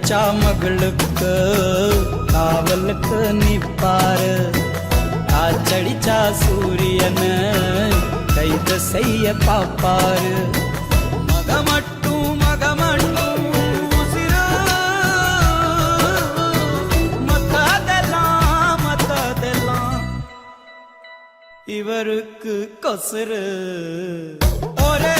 அடிச்சா மகளுக்கு காவலுக்கு நிப்பாரு, காச்சடிச்சா சூரியன கைது செய்ய பாப்பாரு. மகமட்டும் மகமட்டும் உசிரா, மத்ததெல்லாம் மத்ததெல்லாம் இவருக்கு கொசுரு. ஒரே